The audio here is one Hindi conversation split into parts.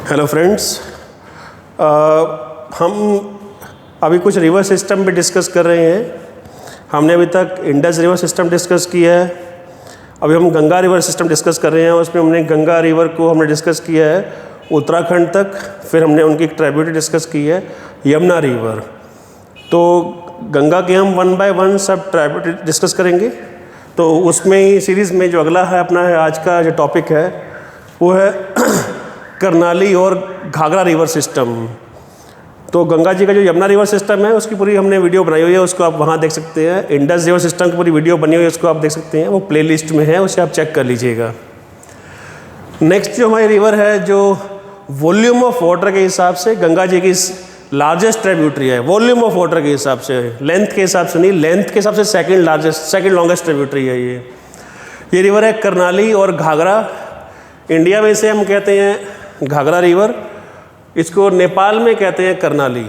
हेलो फ्रेंड्स, हम अभी कुछ रिवर सिस्टम पे डिस्कस कर रहे हैं। हमने अभी तक इंडस रिवर सिस्टम डिस्कस किया है, अभी हम गंगा रिवर सिस्टम डिस्कस कर रहे हैं। उसमें हमने गंगा रिवर को हमने डिस्कस किया है उत्तराखंड तक, फिर हमने उनकी ट्रिब्यूटरी डिस्कस की है यमुना रिवर। तो गंगा के हम 1 बाय 1 सब ट्रिब्यूटरी डिस्कस करेंगे। तो उसमें ही सीरीज़ में जो अगला है अपना है आज का जो टॉपिक है वो है करनाली और घाघरा रिवर सिस्टम। तो गंगा जी का जो यमुना रिवर सिस्टम है उसकी पूरी हमने वीडियो बनाई हुई है, उसको आप वहाँ देख सकते हैं। इंडस रिवर सिस्टम की पूरी वीडियो बनी हुई है, उसको आप देख सकते हैं, वो प्लेलिस्ट में है, उसे आप चेक कर लीजिएगा। नेक्स्ट जो हमारी रिवर है, जो वॉल्यूम ऑफ वाटर के हिसाब से गंगा जी की लार्जेस्ट ट्रिब्यूटरी है, वॉल्यूम ऑफ वाटर के हिसाब से, लेंथ के हिसाब से नहीं, लेंथ के हिसाब से सेकेंड लॉन्गेस्ट ट्रिब्यूटरी है ये रिवर है करनाली और घाघरा। इंडिया में इसे हम कहते हैं घाघरा रिवर, इसको नेपाल में कहते हैं करनाली,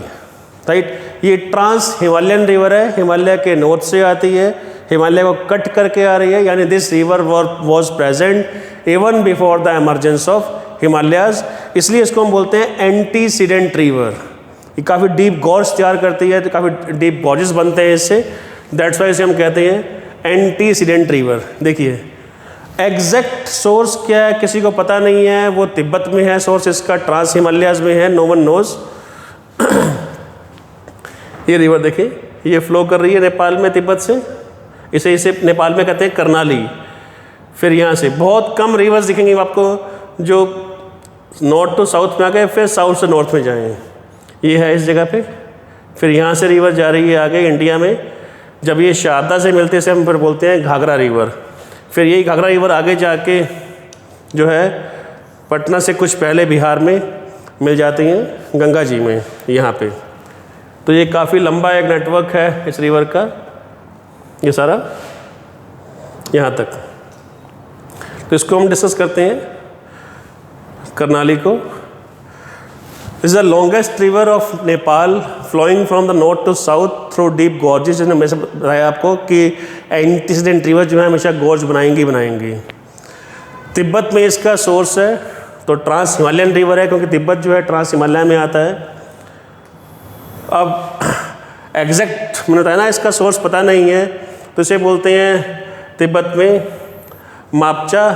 राइट। ये ट्रांस हिमालयन रिवर है, हिमालय के नॉर्थ से आती है, हिमालय को कट करके आ रही है। यानी this river was present even before the emergence of Himalayas, इसलिए इसको हम बोलते हैं एंटीसीडेंट रिवर। ये काफ़ी डीप गॉर्ज तैयार करती है, तो काफ़ी डीप गॉर्जेस बनते हैं इससे, दैट्स वाई इसे हम कहते हैं एंटीसीडेंट रिवर। देखिए एग्जैक्ट सोर्स क्या है किसी को पता नहीं है, वो तिब्बत में है सोर्स इसका, ट्रांस हिमालयाज में है, नो वन नोज। ये रिवर देखिए, ये फ्लो कर रही है नेपाल में तिब्बत से, इसे नेपाल में कहते हैं करनाली। फिर यहाँ से बहुत कम रिवर्स दिखेंगे आपको जो नॉर्थ टू साउथ में आ गए, फिर साउथ से नॉर्थ में जाएँ, ये है इस जगह पे। फिर यहाँ से रिवर जा रही है आगे इंडिया में, जब ये शारदा से मिलते से हम फिर बोलते हैं घाघरा रिवर। फिर यही घाघरा रिवर आगे जाके जो है पटना से कुछ पहले बिहार में मिल जाती हैं गंगा जी में यहाँ पे। तो ये काफ़ी लंबा एक नेटवर्क है इस रिवर का, ये सारा यहाँ तक। तो इसको हम डिस्कस करते हैं करनाली को। This is the longest river of Nepal, flowing from the north to south through deep gorges। जिसने हमेशा बताया आपको कि एंटीसीडेंट रिवर जो है हमेशा गॉर्ज बनाएंगी। तिब्बत में इसका सोर्स है, तो ट्रांस हिमालयन रिवर है, क्योंकि तिब्बत जो है ट्रांस हिमालय में आता है। अब एग्जैक्ट मैंने बताया ना, इसका सोर्स पता नहीं है, तो इसे बोलते हैं तिब्बत में Mapcha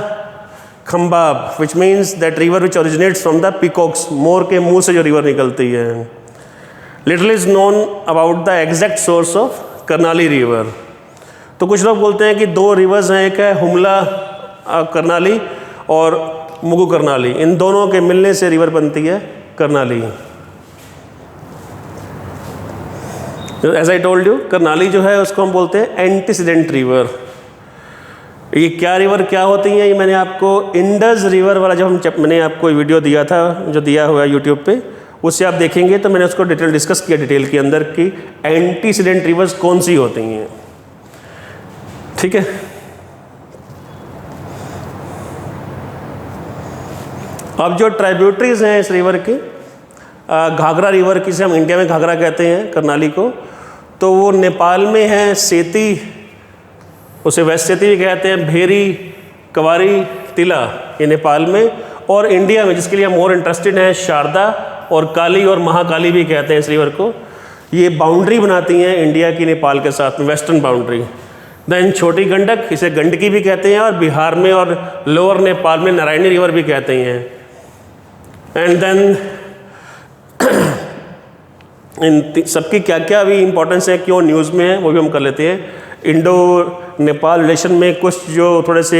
Khambab, which means that river which originates from the peacock's, मोर के मुंह से जो रिवर निकलती है। Little is known about the exact source of Karnali river. तो कुछ लोग बोलते हैं कि दो रिवर्स हैं, एक है हुमला करनाली और मुगु करनाली, इन दोनों के मिलने से रिवर बनती है Karnali. As I told you, Karnali जो है उसको हम बोलते हैं एंटीसीडेंट रिवर। ये क्या रिवर क्या होती हैं, ये मैंने आपको इंडस रिवर वाला जब मैंने आपको वीडियो दिया था, जो दिया हुआ है यूट्यूब पे, उससे आप देखेंगे तो मैंने उसको डिटेल डिस्कस किया डिटेल के अंदर कि एंटीसीडेंट रिवर्स कौन सी होती हैं, ठीक है। अब जो ट्रिब्यूटरीज हैं इस रिवर की, घाघरा रिवर की, से हम इंडिया में घाघरा कहते हैं करनाली को, तो वो नेपाल में है सेती, उसे वेस्ट सेती भी कहते हैं, भेरी, कवारी, तिला, ये नेपाल में, और इंडिया में जिसके लिए हम मोर इंटरेस्टेड हैं शारदा और काली और महाकाली भी कहते हैं इस रिवर को। ये बाउंड्री बनाती हैं इंडिया की नेपाल के साथ में, वेस्टर्न बाउंड्री। देन छोटी गंडक, इसे गंडकी भी कहते हैं, और बिहार में और लोअर नेपाल में नारायणी रिवर भी कहते हैं। एंड देन इन सबकी क्या क्या अभी इंपॉर्टेंस है, क्यों न्यूज़ में है, वो भी हम कर लेते हैं। इंडो नेपाल रिलेशन में कुछ जो थोड़े से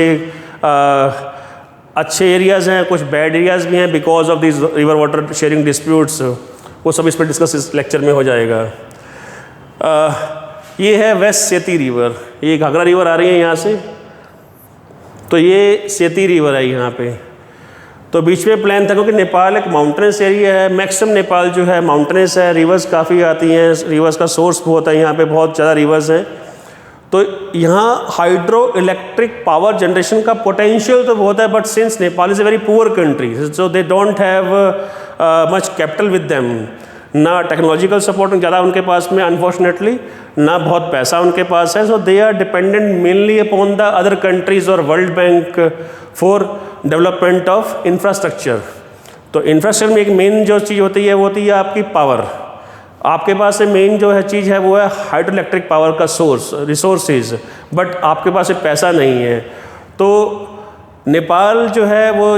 अच्छे एरियाज़ हैं, कुछ बैड एरियाज़ भी हैं because of this river water sharing disputes, वो सब इस पर डिस्कस इस लेक्चर में हो जाएगा। ये है वेस्ट सेती रिवर, ये घाघरा रिवर आ रही है यहाँ से, तो ये सेती रिवर है यहाँ पे। तो बीच में प्लान था, क्योंकि नेपाल एक माउंटेनस एरिया है, मैक्सिमम नेपाल जो है माउंटेनस है, रिवर्स काफ़ी आती हैं, रिवर्स का सोर्स बहुत है यहाँ पे, बहुत ज़्यादा रिवर्स हैं। तो यहाँ हाइड्रो इलेक्ट्रिक पावर जनरेशन का पोटेंशियल तो बहुत है, but since Nepal is a very poor country, so they don't have much capital with them, ना टेक्नोलॉजिकल सपोर्ट ज़्यादा उनके पास में अनफॉर्चुनेटली, ना बहुत पैसा उनके पास है, so they are dependent mainly upon the other countries और World Bank for development of infrastructure. तो इंफ्रास्ट्रक्चर में एक मेन जो चीज़ होती है वो होती है आपकी पावर। आपके पास से मेन जो है चीज़ है वो है हाइड्रो इलेक्ट्रिक पावर का सोर्स रिसोर्सेज, बट आपके पास से पैसा नहीं है। तो नेपाल जो है वो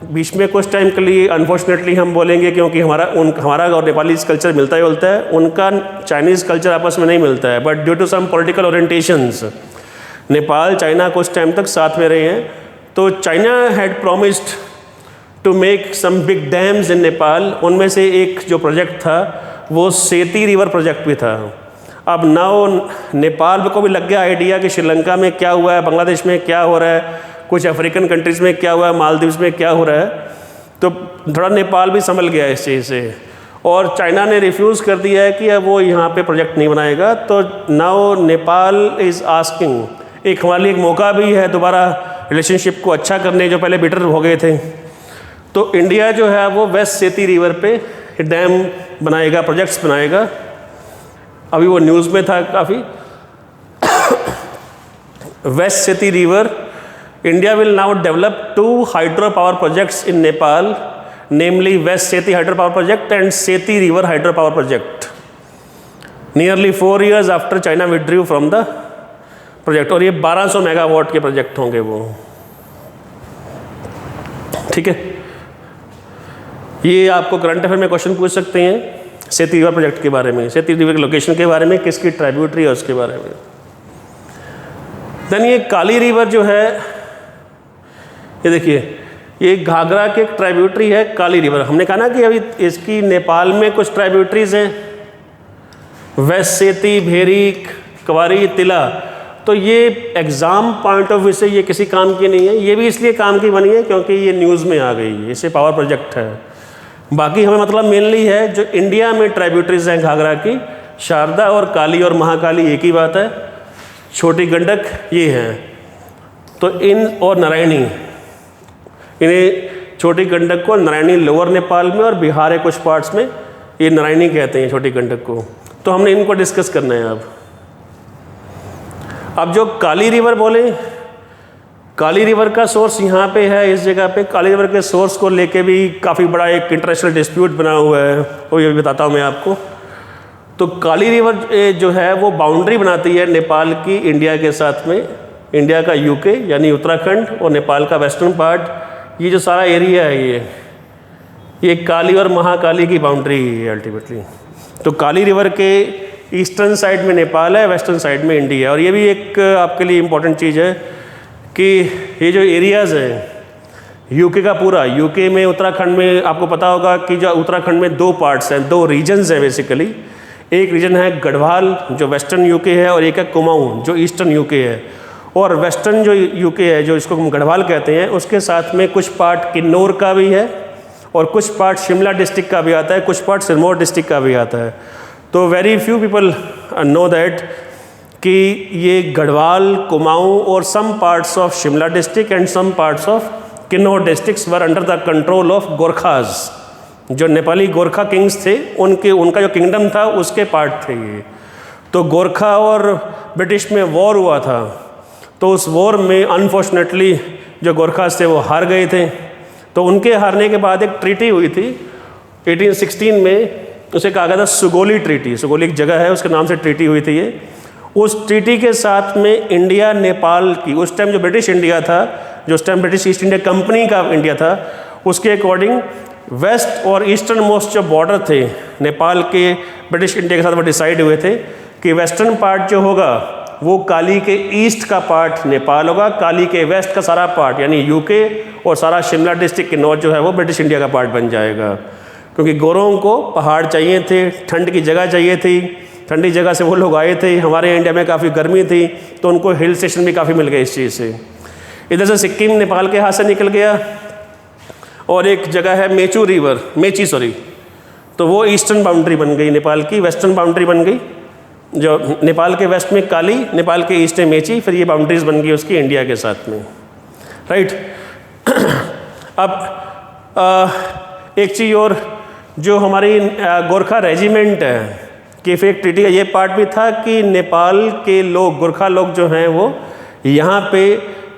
बीच में कुछ टाइम के लिए अनफॉर्चुनेटली हम बोलेंगे, क्योंकि हमारा और नेपाली कल्चर मिलता ही मिलता है, उनका चाइनीज़ कल्चर आपस में नहीं मिलता है, but due to some political orientations Nepal China कुछ टाइम तक साथ में रहे हैं। तो China had promised to make some big dams in Nepal. उनमें से एक जो प्रोजेक्ट था वो सेती रिवर प्रोजेक्ट भी था। अब नाउ नेपाल को भी लग गया आइडिया कि श्रीलंका में क्या हुआ है, बांग्लादेश में क्या हो रहा है, कुछ अफ्रीकन कंट्रीज़ में क्या हुआ है, मालदीव्स में क्या हो रहा है, तो थोड़ा नेपाल भी संभल गया इस चीज़ से। और चाइना ने रिफ्यूज़ कर दिया है कि अब वो यहाँ पे प्रोजेक्ट नहीं बनाएगा। तो नाउ नेपाल इज़ आस्किंग, एक हमारे लिए एक मौका भी है दोबारा रिलेशनशिप को अच्छा करने, जो पहले बिटर हो गए थे। तो इंडिया जो है वो वेस्ट सेती रिवर पे डैम बनाएगा, प्रोजेक्ट्स बनाएगा। अभी वो न्यूज़ में था काफ़ी। West Seti river, India will now develop 2 hydro power projects in Nepal, namely west Seti hydro power project and Seti river hydro power project, nearly 4 years after China withdrew from the project. और ये 1200 मेगावाट के प्रोजेक्ट होंगे वो, ठीक है। ये आपको करंट अफेयर में क्वेश्चन पूछ सकते हैं सेती रिवर प्रोजेक्ट के बारे में, सेती रिवर के लोकेशन के बारे में, किसकी ट्राइब्यूटरी है उसके बारे में। देन ये काली रिवर जो है, ये देखिए, ये घाघरा के ट्राइब्यूटरी है काली रिवर। हमने कहा ना कि अभी इसकी नेपाल में कुछ ट्राइब्यूटरीज हैं, वेस्ट सेती, भेरी, कवारी, तिला। तो ये एग्ज़ाम पॉइंट ऑफ व्यू से ये किसी काम की नहीं है, ये भी इसलिए काम की बनी है क्योंकि ये न्यूज़ में आ गई है, इसे पावर प्रोजेक्ट है। बाकी हमें मतलब मेनली है जो इंडिया में ट्राइब्यूटरीज हैं घाघरा की, शारदा और काली और महाकाली एक ही बात है, छोटी गंडक ये हैं। तो इन और नारायणी, इन्हें छोटी गंडक को नारायणी लोअर नेपाल में और बिहार के कुछ पार्ट्स में ये नारायणी कहते हैं छोटी गंडक को। तो हमने इनको डिस्कस करना है। अब जो काली रिवर बोले, काली रिवर का सोर्स यहाँ पे है इस जगह पे। काली रिवर के सोर्स को लेके भी काफ़ी बड़ा एक इंटरनेशनल डिस्प्यूट बना हुआ है, वो ये भी बताता हूँ मैं आपको। तो काली रिवर जो है वो बाउंड्री बनाती है नेपाल की इंडिया के साथ में, इंडिया का यूके यानी उत्तराखंड और नेपाल का वेस्टर्न पार्ट, ये जो सारा एरिया है ये काली और महाकाली की बाउंड्री है अल्टीमेटली। तो काली रिवर के ईस्टर्न साइड में नेपाल है, वेस्टर्न साइड में इंडिया है। और ये भी एक आपके लिए इम्पोर्टेंट चीज़ है कि ये जो एरियाज़ है यूके का पूरा, यूके में उत्तराखंड में आपको पता होगा कि जो उत्तराखंड में 2 पार्ट्स हैं, 2 रीजन्स हैं बेसिकली। एक रीजन है गढ़वाल जो वेस्टर्न यूके है, और एक है कुमाऊँ जो ईस्टर्न यूके है। और वेस्टर्न जो यूके है, जो इसको हम गढ़वाल कहते हैं, उसके साथ में कुछ पार्ट किन्नौर का भी है और कुछ पार्ट शिमला डिस्ट्रिक्ट का भी आता है, कुछ पार्ट सिरमौर डिस्ट्रिक्ट का भी आता है। तो very few people know that कि ये गढ़वाल, कुमाऊँ और some parts of Shimla district and some parts of Kinnaur districts were under the control of Gorkhas. जो नेपाली गोरखा किंग्स थे उनका जो किंगडम था उसके पार्ट थे ये। तो गोरखा और ब्रिटिश में वॉर हुआ था, तो उस वॉर में अनफॉर्चुनेटली जो गोरखास थे वो हार गए थे। तो उनके हारने के बाद एक ट्रीटी हुई थी 1816 में, उसे कहा गया था सुगोली ट्रीटी। सुगोली एक जगह है, उसके नाम से ट्रीटी हुई थी ये। उस ट्रीटी के साथ में इंडिया नेपाल की, उस टाइम जो ब्रिटिश इंडिया था, जो उस time British east India company का इंडिया था, उसके अकॉर्डिंग वेस्ट और ईस्टर्न मोस्ट जो बॉर्डर थे नेपाल के ब्रिटिश इंडिया के साथ वो डिसाइड हुए थे कि वेस्टर्न पार्ट जो होगा वो काली के ईस्ट का पार्ट नेपाल होगा, काली के वेस्ट का सारा पार्ट यानी यूके और सारा शिमला डिस्ट्रिक्ट के नॉर्थ जो है वो ब्रिटिश इंडिया का पार्ट बन जाएगा। क्योंकि गोरों को पहाड़ चाहिए थे, ठंड की जगह चाहिए थी, ठंडी जगह से वो लोग आए थे, हमारे इंडिया में काफ़ी गर्मी थी, तो उनको हिल स्टेशन भी काफ़ी मिल गए इस चीज़ से। इधर से सिक्किम नेपाल के हाथ से निकल गया, और एक जगह है मेची, तो वो ईस्टर्न बाउंड्री बन गई नेपाल की, वेस्टर्न बाउंड्री बन गई। जो नेपाल के वेस्ट में काली, नेपाल के ईस्ट में मेची, फिर ये बाउंड्रीज बन गई उसकी इंडिया के साथ में, राइट। अब एक चीज़ और, जो हमारी गोरखा रेजिमेंट है कि फिर एक ट्रीटी का ये पार्ट भी था कि नेपाल के लोग, गोरखा लोग जो हैं वो यहाँ पे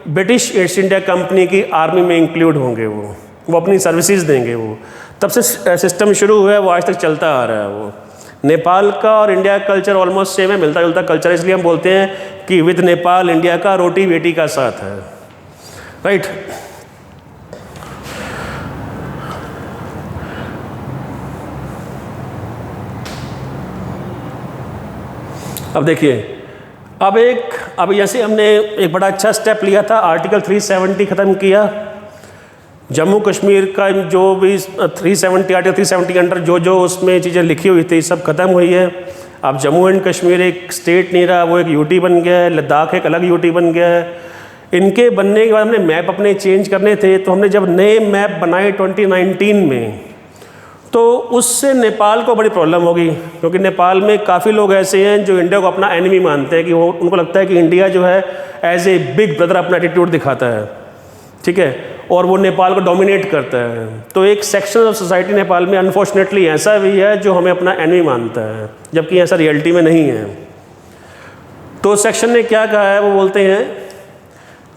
ब्रिटिश ईस्ट इंडिया कंपनी की आर्मी में इंक्लूड होंगे वो। वो अपनी सर्विसेज देंगे। वो तब से सिस्टम शुरू हुआ है, वो आज तक चलता आ रहा है। वो नेपाल का और इंडिया का कल्चर ऑलमोस्ट सेम है, मिलता जुलता कल्चर, इसलिए हम बोलते हैं कि विद नेपाल इंडिया का रोटी बेटी का साथ है, राइट। अब देखिए, अब जैसे हमने एक बड़ा अच्छा स्टेप लिया था, आर्टिकल 370 ख़त्म किया, जम्मू कश्मीर का जो भी आर्टिकल 370 अंडर जो उसमें चीज़ें लिखी हुई थी सब खत्म हुई है। अब जम्मू एंड कश्मीर एक स्टेट नहीं रहा, वो एक यूटी बन गया है, लद्दाख एक अलग यूटी बन गया है। इनके बनने के बाद हमने मैप अपने चेंज करने थे, तो हमने जब नए मैप बनाए 2019 में, तो उससे नेपाल को बड़ी प्रॉब्लम होगी, क्योंकि नेपाल में काफ़ी लोग ऐसे हैं जो इंडिया को अपना एनिमी मानते हैं, कि वो उनको लगता है कि इंडिया जो है एज ए बिग ब्रदर अपना एटीट्यूड दिखाता है, ठीक है, और वो नेपाल को डोमिनेट करता है। तो एक सेक्शन ऑफ सोसाइटी नेपाल में अनफॉर्चुनेटली ऐसा भी है जो हमें अपना एनिमी मानता है, जबकि ऐसा रियलिटी में नहीं है। तो सेक्शन ने क्या कहा है, वो बोलते हैं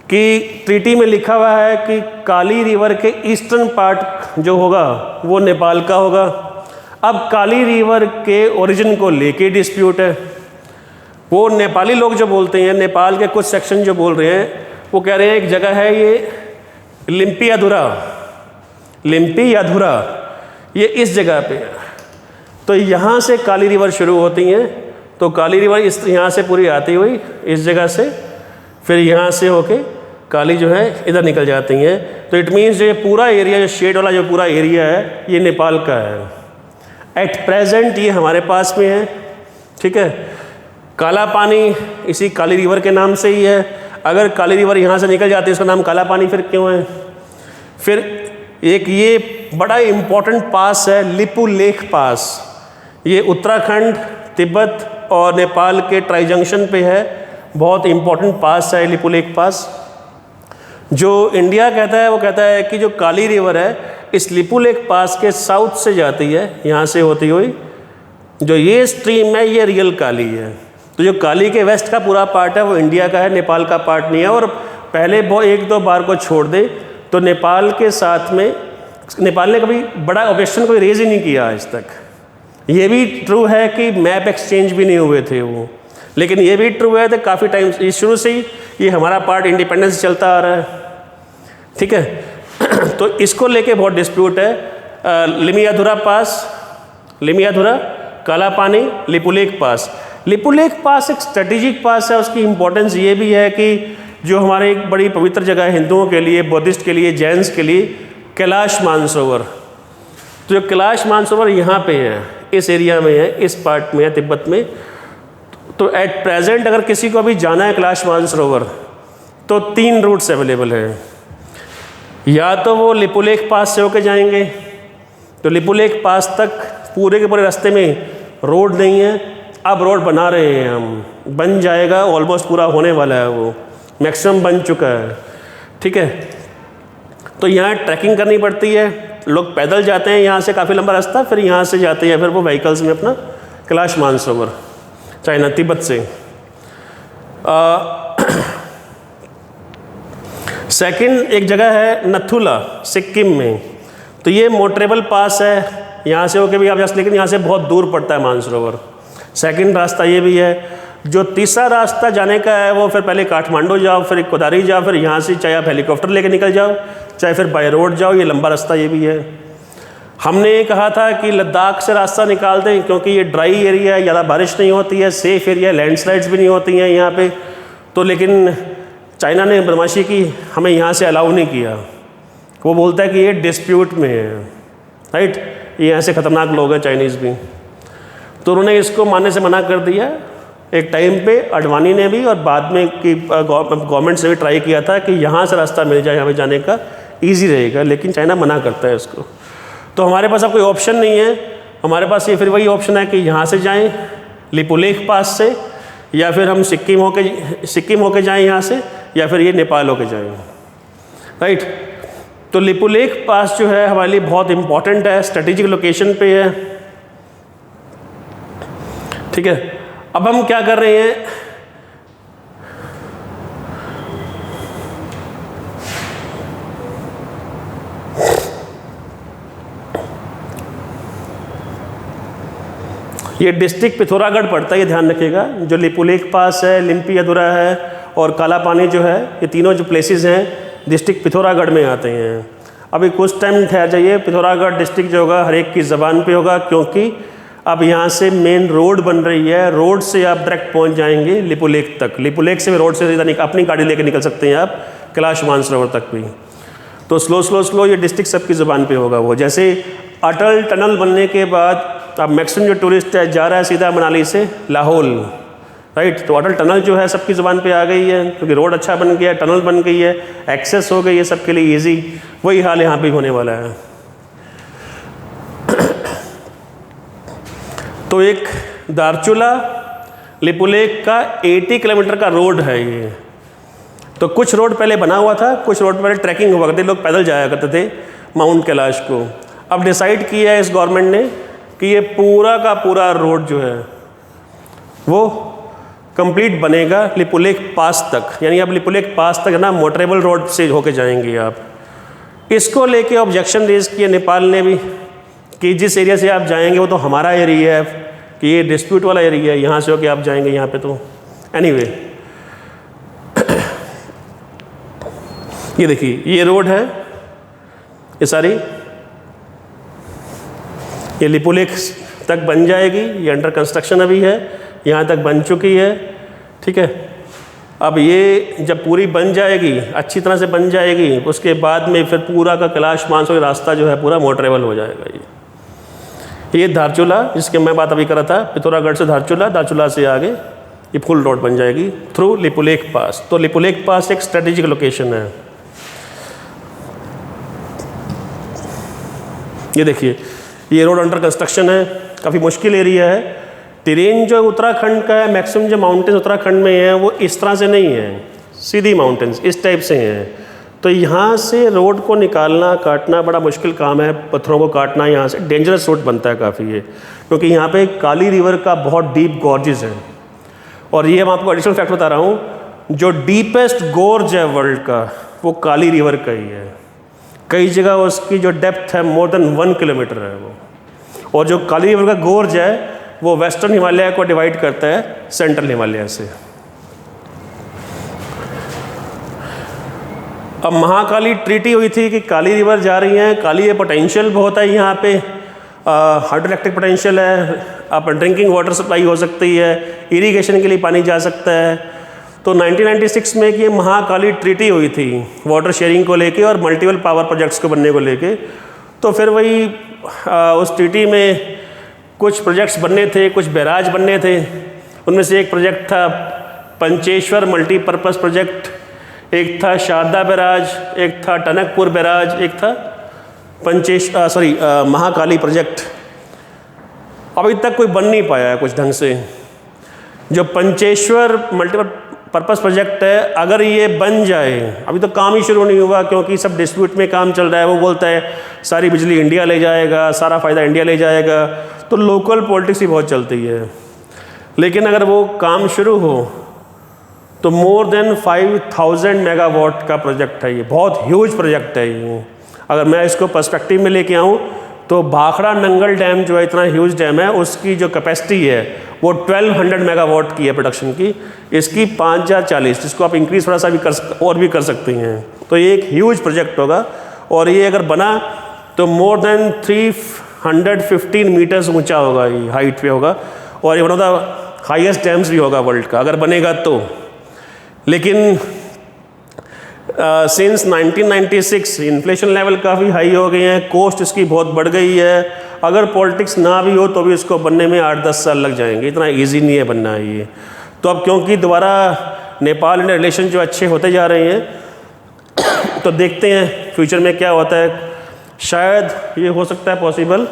कि ट्रीटी में लिखा हुआ है कि काली रिवर के ईस्टर्न पार्ट जो होगा वो नेपाल का होगा। अब काली रिवर के ओरिजिन को लेके डिस्प्यूट है। वो नेपाली लोग जो बोलते हैं, नेपाल के कुछ सेक्शन जो बोल रहे हैं, वो कह रहे हैं एक जगह है ये लिम्पियाधुरा, ये इस जगह पे है। तो यहाँ से काली रिवर शुरू होती हैं, तो काली रिवर यहाँ से पूरी आती हुई इस जगह से, फिर यहाँ से होके काली जो है इधर निकल जाती हैं। तो इट मीन्स जो ये पूरा एरिया, जो शेड वाला जो पूरा एरिया है, ये नेपाल का है। एट प्रेजेंट ये हमारे पास में है, ठीक है। काला पानी इसी काली रिवर के नाम से ही है। अगर काली रिवर यहाँ से निकल जाती है, इसका नाम काला पानी फिर क्यों है? फिर एक ये बड़ा इम्पोर्टेंट पास है लिपू लेक पास, ये उत्तराखंड, तिब्बत और नेपाल के ट्राई जंक्शन पे है। बहुत इम्पोर्टेंट पास है लिपू लेक पास। जो इंडिया कहता है, वो कहता है कि जो काली रिवर है इस लिपू लेक पास के साउथ से जाती है, यहाँ से होती हुई। जो ये स्ट्रीम है ये रियल काली है। तो जो काली के वेस्ट का पूरा पार्ट है वो इंडिया का है, नेपाल का पार्ट नहीं है। और पहले वो एक दो बार को छोड़ दे तो नेपाल के साथ में नेपाल ने कभी बड़ा ऑब्जेक्शन कोई रेज ही नहीं किया आज तक। ये भी ट्रू है कि मैप एक्सचेंज भी नहीं हुए थे वो, लेकिन ये भी ट्रू है कि काफ़ी टाइम शुरू से ही ये हमारा पार्ट इंडिपेंडेंस चलता आ रहा है, ठीक है। तो इसको लेके बहुत डिस्प्यूट है। लिमियाधुरा पास, लिमियाधुरा, काला पानी, लिपुलेक पास। लिपुलेक पास एक स्ट्रेटेजिक पास है। उसकी इम्पोर्टेंस ये भी है कि जो हमारे एक बड़ी पवित्र जगह है हिंदुओं के लिए, बौद्धिस्ट के लिए, जैन्स के लिए, कैलाश मानसरोवर। तो जो कैलाश मानसरोवर यहाँ पे है, इस एरिया में है, इस पार्ट में है, तिब्बत में। तो एट प्रेजेंट अगर किसी को भी जाना है कैलाश मानसरोवर तो 3 रूट्स अवेलेबल हैं। या तो वो लिपुलेक पास से होके जाएंगे, तो लिपुलेक पास तक पूरे के पूरे रास्ते में रोड नहीं है। अब रोड बना रहे हैं हम, बन जाएगा, ऑलमोस्ट पूरा होने वाला है, वो मैक्सिमम बन चुका है, ठीक है। तो यहाँ ट्रैकिंग करनी पड़ती है, लोग पैदल जाते हैं यहाँ से काफ़ी लंबा रास्ता, फिर यहाँ से जाते हैं फिर वो व्हीकल्स में अपना कैलाश मानसरोवर, चाइना, तिब्बत से। सेकंड एक जगह है नथुला, सिक्किम में। तो ये मोटरेबल पास है, यहाँ से होके भी आप जा सकते, लेकिन यहाँ से बहुत दूर पड़ता है मानसरोवर। सेकंड रास्ता ये भी है। जो तीसरा रास्ता जाने का है वो फिर पहले काठमांडू जाओ, फिर कोदारी जाओ, फिर यहाँ से चाहे आप हेलीकॉप्टर लेके निकल जाओ, चाहे फिर बाय रोड जाओ। ये लंबा रास्ता ये भी है। हमने कहा था कि लद्दाख से रास्ता निकाल दें, क्योंकि ये ड्राई एरिया है, ज़्यादा बारिश नहीं होती है, सेफ एरिया, लैंडस्लाइड्स भी नहीं होती हैं यहाँ पे। तो लेकिन चाइना ने बदमाशी की, हमें यहाँ से अलाउ नहीं किया। वो बोलता है कि ये डिस्प्यूट में है, राइट। ये ऐसे ख़तरनाक लोग हैं चाइनीज़ भी। तो उन्होंने इसको मानने से मना कर दिया। एक टाइम पे अडवाणी ने भी और बाद में कि गवर्नमेंट से भी ट्राई किया था कि यहाँ से रास्ता मिल जाए, हमें जाने का ईजी रहेगा, लेकिन चाइना मना करता है इसको। तो हमारे पास अब कोई ऑप्शन नहीं है। हमारे पास ये फिर वही ऑप्शन है कि यहाँ से जाएं लिपुलेख पास से, या फिर हम सिक्किम होके जाएं यहाँ से, या फिर ये नेपाल होके जाएं, राइट। तो लिपुलेख पास जो है हमारे लिए बहुत इम्पॉर्टेंट है, स्ट्रेटेजिक लोकेशन पे है, ठीक है। अब हम क्या कर रहे हैं, ये डिस्ट्रिक्ट पिथौरागढ़ पड़ता है, ये ध्यान रखिएगा। जो लिपुलेख पास है, लिम्पी अधूरा है और काला पानी जो है, ये तीनों जो प्लेसेस हैं डिस्ट्रिक्ट पिथौरागढ़ में आते हैं। अभी कुछ टाइम ठहर जाइए, पिथौरागढ़ डिस्ट्रिक्ट जो होगा हर एक की ज़बान पे होगा, क्योंकि अब यहाँ से मेन रोड बन रही है। रोड से आप डायरेक्ट पहुँच जाएंगे लिपुलेख तक। लिपुलेख से भी रोड से सीधा अपनी गाड़ी लेकर निकल सकते हैं आप कैलाश मानसरोवर तक भी। तो स्लो ये डिस्ट्रिक्ट सबकी ज़बान पे होगा। वो जैसे अटल टनल बनने के बाद अब मैक्सिमम जो टूरिस्ट है जा रहा है सीधा मनाली से लाहौल, राइट। तो अटल टनल जो है सबकी ज़बान पे आ गई है, क्योंकि रोड अच्छा बन गया, टनल बन गई है, एक्सेस हो गई है सबके लिए ईजी। वही हाल यहाँ पे होने वाला है। तो एक दारचूला लिपुलेख का 80 किलोमीटर का रोड है ये। तो कुछ रोड पहले बना हुआ था, कुछ रोड पहले ट्रैकिंग हुआ करते, लोग पैदल जाया करते थे माउंट कैलाश को। अब डिसाइड किया है इस गवर्नमेंट ने कि ये पूरा का पूरा रोड जो है वो कंप्लीट बनेगा लिपुलेख पास तक। यानी अब लिपुलेख पास तक ना मोटरेबल रोड से होके जाएंगे आप। इसको लेके ऑब्जेक्शन रेज किया नेपाल ने भी कि जिस एरिया से आप जाएंगे वो तो हमारा एरिया है, कि ये डिस्प्यूट वाला एरिया है, यहाँ से होके आप जाएंगे यहाँ पे। तो एनीवे ये देखिए ये रोड है, ये सारी ये लिपुलेख तक बन जाएगी। ये अंडर कंस्ट्रक्शन अभी है, यहाँ तक बन चुकी है, ठीक है। अब ये जब पूरी बन जाएगी, अच्छी तरह से बन जाएगी, उसके बाद में फिर पूरा का कैलाश मानसरोवर रास्ता जो है पूरा मोटरेबल हो जाएगा। ये धारचूला जिसके मैं बात अभी कर रहा था, पिथौरागढ़ से धारचूला, धारचूला से आगे ये फुल रोड बन जाएगी थ्रू लिपुलेख पास। तो लिपुलेख पास एक स्ट्रेटेजिक लोकेशन है। ये देखिए ये रोड अंडर कंस्ट्रक्शन है, काफ़ी मुश्किल एरिया है। टेरेन जो उत्तराखंड का है, मैक्सिमम जो माउंटेन्स उत्तराखंड में हैं वो इस तरह से नहीं है, सीधी माउंटेन्स इस टाइप से हैं। तो यहाँ से रोड को निकालना काटना बड़ा मुश्किल काम है, पत्थरों को काटना यहाँ से डेंजरस रोड बनता है काफ़ी ये, क्योंकि यहाँ पे काली रिवर का बहुत डीप गॉर्जेस है। और ये मैं आपको एडिशनल फैक्ट बता रहा हूँ, जो डीपेस्ट गोर्ज है वर्ल्ड का वो काली रिवर का ही है। कई जगह उसकी जो डेप्थ है मोर देन 1 किलोमीटर है वो। और जो काली रिवर का गोर्ज है वो वेस्टर्न हिमालय को डिवाइड करता है सेंट्रल हिमालय से। अब महाकाली ट्रीटी हुई थी कि काली रिवर जा रही है, काली ये पोटेंशियल बहुत है यहाँ पे, हाइड्रो इलेक्ट्रिक पोटेंशियल है, आप ड्रिंकिंग वाटर सप्लाई हो सकती है, इरिगेशन के लिए पानी जा सकता है। तो 1996 में कि महाकाली ट्रीटी हुई थी वाटर शेयरिंग को लेके और मल्टीपल पावर प्रोजेक्ट्स को बनने को लेके। तो फिर वही उस ट्रीटी में कुछ प्रोजेक्ट्स बनने थे, कुछ बैराज बनने थे। उनमें से एक प्रोजेक्ट था पंचेश्वर मल्टीपर्पज़ प्रोजेक्ट, एक था शारदा बैराज, एक था टनकपुर बैराज, एक था महाकाली प्रोजेक्ट। अभी तक कोई बन नहीं पाया है कुछ ढंग से। जो पंचेश्वर मल्टीपर्पज़ प्रोजेक्ट है, अगर ये बन जाए, अभी तो काम ही शुरू नहीं हुआ क्योंकि सब डिस्प्यूट में काम चल रहा है। वो बोलता है सारी बिजली इंडिया ले जाएगा, सारा फ़ायदा इंडिया ले जाएगा, तो लोकल पॉलिटिक्स ही बहुत चलती है। लेकिन अगर वो काम शुरू हो तो मोर देन 5000 मेगावाट का प्रोजेक्ट है ये, बहुत ह्यूज प्रोजेक्ट है ये। अगर मैं इसको पर्सपेक्टिव में लेके आऊँ तो भाखड़ा नंगल डैम जो है इतना ह्यूज डैम है, उसकी जो कैपेसिटी है वो 1200 मेगावाट की है प्रोडक्शन की। इसकी 5040, जिसको आप इंक्रीज थोड़ा सा भी कर सकते हैं। तो ये एक ह्यूज प्रोजेक्ट होगा और ये अगर बना तो मोर देन 315 मीटर्स ऊंचा होगा, ये हाइट पे होगा और ये one of the highest dams भी होगा वर्ल्ड का अगर बनेगा तो। लेकिन सिंस 1996 इन्फ्लेशन लेवल काफ़ी हाई हो गए हैं, कॉस्ट इसकी बहुत बढ़ गई है। अगर पॉलिटिक्स ना भी हो तो भी इसको बनने में 8-10 साल लग जाएंगे, इतना इजी नहीं है बनना है ये। तो अब क्योंकि दोबारा नेपाल इंडिया रिलेशन जो अच्छे होते जा रहे हैं तो देखते हैं फ्यूचर में क्या होता है। शायद ये हो सकता है पॉसिबल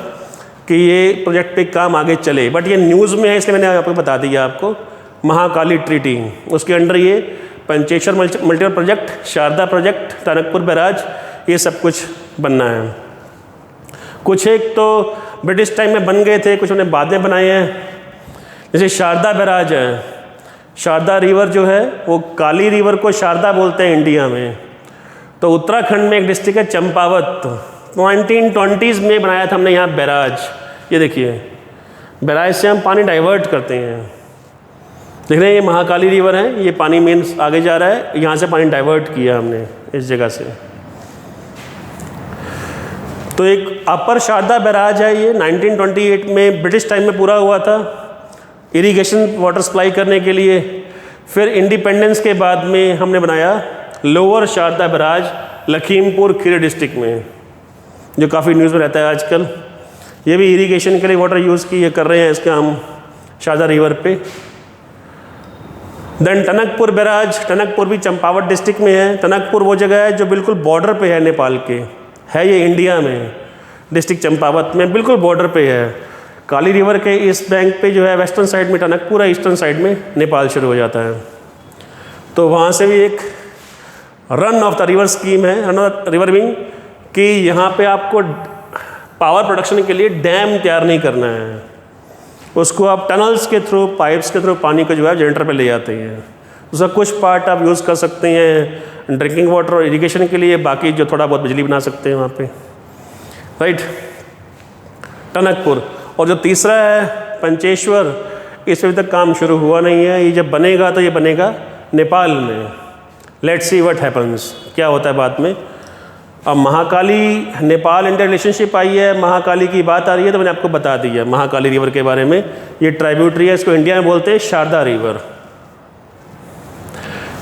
कि ये प्रोजेक्ट पे काम आगे चले, बट ये न्यूज़ में है इसलिए मैंने आपको बता दिया आपको। महाकाली ट्रीटी, उसके अंडर ये Pancheshwar multiple project, Sharda project, Tanakpur barrage, ये सब कुछ बनना है। कुछ एक तो ब्रिटिश टाइम में बन गए थे, कुछ उन्हें बाद में बनाए हैं। जैसे शारदा बैराज है, शारदा रिवर जो है वो काली रिवर को शारदा बोलते हैं इंडिया में। तो उत्तराखंड में एक डिस्ट्रिक्ट है चंपावत, 1920s में बनाया था हमने यहाँ बैराज। ये देखिए बैराज से हम पानी डाइवर्ट करते हैं। देख रहे हैं ये महाकाली रिवर है, ये पानी मेन आगे जा रहा है, यहाँ से पानी डाइवर्ट किया हमने इस जगह से। तो एक अपर शारदा बैराज है, ये 1928 में ब्रिटिश टाइम में पूरा हुआ था इरिगेशन वाटर सप्लाई करने के लिए। फिर इंडिपेंडेंस के बाद में हमने बनाया lower Sharda barrage Lakhimpur Kheri district में, जो काफ़ी न्यूज़ में रहता है आजकल। ये भी इरिगेशन के लिए वाटर यूज़ किए कर रहे हैं इसका हम शारदा रिवर पे। देन टनकपुर बैराज, टनकपुर भी चंपावत डिस्ट्रिक्ट में है। टनकपुर वो जगह है जो बिल्कुल बॉर्डर पे है नेपाल के, है ये इंडिया में, डिस्ट्रिक्ट चंपावत में बिल्कुल बॉर्डर पे है। काली रिवर के इस बैंक पे जो है वेस्टर्न साइड में टनकपुर है, ईस्टर्न साइड में नेपाल शुरू हो जाता है। तो वहाँ से भी एक run of the river scheme है, run of the river wing, कि यहाँ पे आपको पावर प्रोडक्शन के लिए डैम तैयार नहीं करना है, उसको आप टनल्स के थ्रू, पाइप्स के थ्रू पानी को जो है जनरेटर पे ले जाते हैं। उसका कुछ पार्ट आप यूज़ कर सकते हैं ड्रिंकिंग वाटर और इरिगेशन के लिए, बाकी जो थोड़ा बहुत बिजली बना सकते हैं वहाँ पे, राइट। टनकपुर। और जो तीसरा है पंचेश्वर, इस अभी तक काम शुरू हुआ नहीं है। ये जब बनेगा तो ये बनेगा नेपाल में। लेट्स सी व्हाट हैपन्स, क्या होता है बाद में। अब Mahakali Nepal India relationship I है, महाकाली की बात आ रही है, तो मैंने आपको बता दी है महाकाली रिवर के बारे में। ये ट्राइब्यूटरी है, इसको इंडिया में बोलते हैं शारदा रिवर।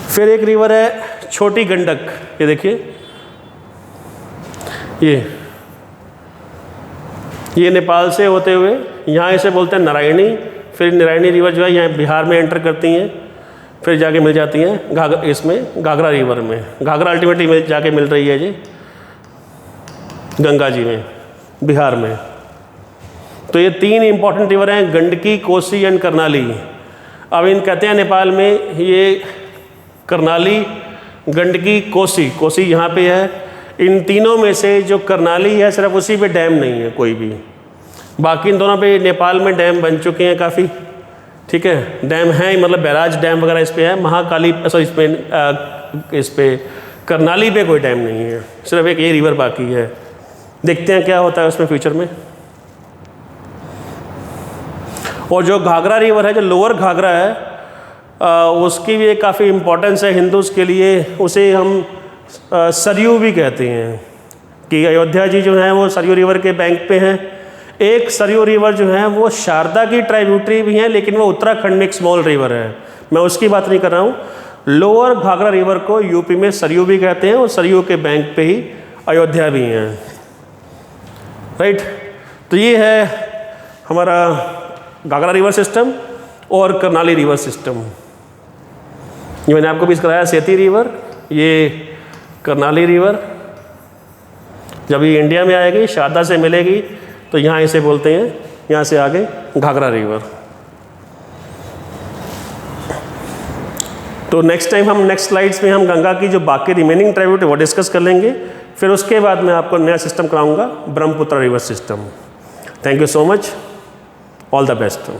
फिर एक रिवर है छोटी गंडक, ये देखिए, ये नेपाल से होते हुए यहाँ इसे बोलते हैं नारायणी। फिर नारायणी रिवर जो है यहाँ बिहार में एंटर करती हैं, फिर जाके मिल जाती हैं इसमें घाघरा रिवर में। घाघरा अल्टीमेटली जाके मिल रही है जी गंगा जी में, बिहार में। तो ये तीन इंपॉर्टेंट रिवर हैं, गंडकी, कोसी एंड करनाली। अब इन कहते हैं नेपाल में ये करनाली, गंडकी, कोसी। कोसी यहाँ पे है। इन तीनों में से जो करनाली है सिर्फ उसी पे डैम नहीं है कोई भी, बाकी इन दोनों पे नेपाल में डैम बन चुके हैं काफ़ी, ठीक है। डैम है, मतलब बैराज डैम वगैरह इस पे है। महाकाली इस पे करनाली पे कोई डैम नहीं है, सिर्फ एक ये रिवर बाकी है। देखते हैं क्या होता है उसमें फ्यूचर में। और जो घाघरा रिवर है, जो लोअर घाघरा है, उसकी भी एक काफ़ी इम्पोर्टेंस है हिंदूज़ के लिए। उसे हम सरयू भी कहते हैं कि अयोध्या जी जो हैं वो सरयू रिवर के बैंक पे हैं। एक सरयू रिवर जो है वो शारदा की ट्राइब्यूटरी भी है, लेकिन वो उत्तराखंड में एक स्मॉल रिवर है, मैं उसकी बात नहीं कर रहा हूँ। लोअर घाघरा रिवर को यूपी में सरयू भी कहते हैं, और सरयू के बैंक पे ही अयोध्या भी हैं, राइट। तो ये है हमारा घाघरा रिवर सिस्टम और करनाली रिवर सिस्टम। ये मैंने आपको भी कराया, सेती रिवर, ये करनाली रिवर। जब ये इंडिया में आएगी, शारदा से मिलेगी, तो यहाँ इसे बोलते हैं, यहाँ से आगे घाघरा रिवर। तो नेक्स्ट टाइम हम नेक्स्ट स्लाइड्स में हम गंगा की जो बाकी रिमेनिंग ट्राइब्यूटरी वो डिस्कस कर लेंगे। फिर उसके बाद मैं आपको नया सिस्टम कराऊंगा, Brahmaputra river system. Thank you so much, all the best.